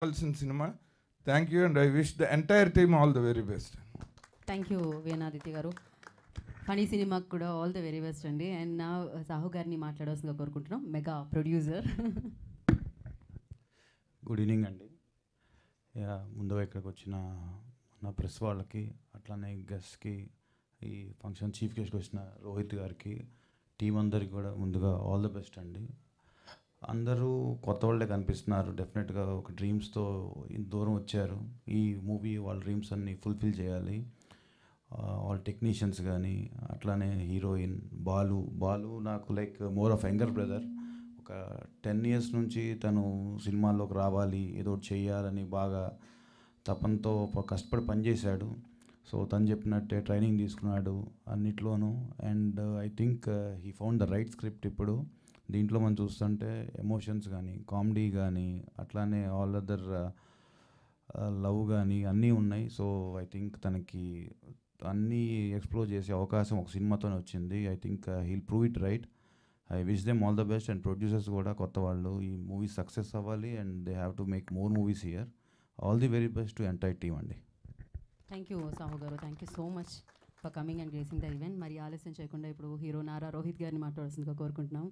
కావాల్సిన సినిమా. Thank you and I wish the entire team all the very best. Thank you Venaditya garu. Phani సినిమాకి కూడా all the very best అండి. And నా సాహు గారిని మాట్లాడాల్సిందిగా కోరుకుంటున్నాం, మెగా ప్రొడ్యూసర్. గుడ్ ఈవినింగ్ అండి. ముందుగా ఇక్కడికి వచ్చిన నా ప్రెస్ వాళ్ళకి, అట్లానే గెస్ట్కి, ఈ ఫంక్షన్ చీఫ్ గెస్ట్కి వచ్చిన రోహిత్ గారికి, టీం అందరికి కూడా ముందుగా ఆల్ ద బెస్ట్ అండి. అందరూ కొత్త వాళ్ళే కనిపిస్తున్నారు. డెఫినెట్గా ఒక డ్రీమ్స్తో ఇంత దూరం వచ్చారు. ఈ మూవీ వాళ్ళ డ్రీమ్స్ అన్నీ ఫుల్ఫిల్ చేయాలి. వాళ్ళ టెక్నీషియన్స్ కానీ, అట్లానే హీరోయిన్ బాలు నాకు like more of younger brother. ఒక 10 years నుంచి తను సినిమాల్లోకి రావాలి, ఏదో ఒకటి చేయాలని బాగా తపంతో కష్టపడి పనిచేశాడు. సో తను చెప్పినట్టే ట్రైనింగ్ తీసుకున్నాడు అన్నిట్లోనూ. And I think he found the right script. ఇప్పుడు దీంట్లో మనం చూస్తుంటే ఎమోషన్స్ కానీ, కామెడీ కానీ, అట్లానే ఆల్ అదర్ లవ్ కానీ అన్నీ ఉన్నాయి. సో ఐ థింక్ తనకి అన్నీ ఎక్స్ప్లోర్ చేసే అవకాశం ఒక సినిమాతోనే వచ్చింది. I think he'll prove it right. I wish them all the best. And producers కూడా కొత్త వాళ్ళు ఈ మూవీ సక్సెస్ అవ్వాలి and they have to make more movies here. All the very best to entire team అండి. Thank you Sahu గారు. Thank you so much for coming and gracing the event. మరి ఆలస్యం చేయకుండా ఇప్పుడు హీరో నారా రోహిత్ గారిని మాట్లాడాల్సిందిగా కోరుకుంటున్నాం.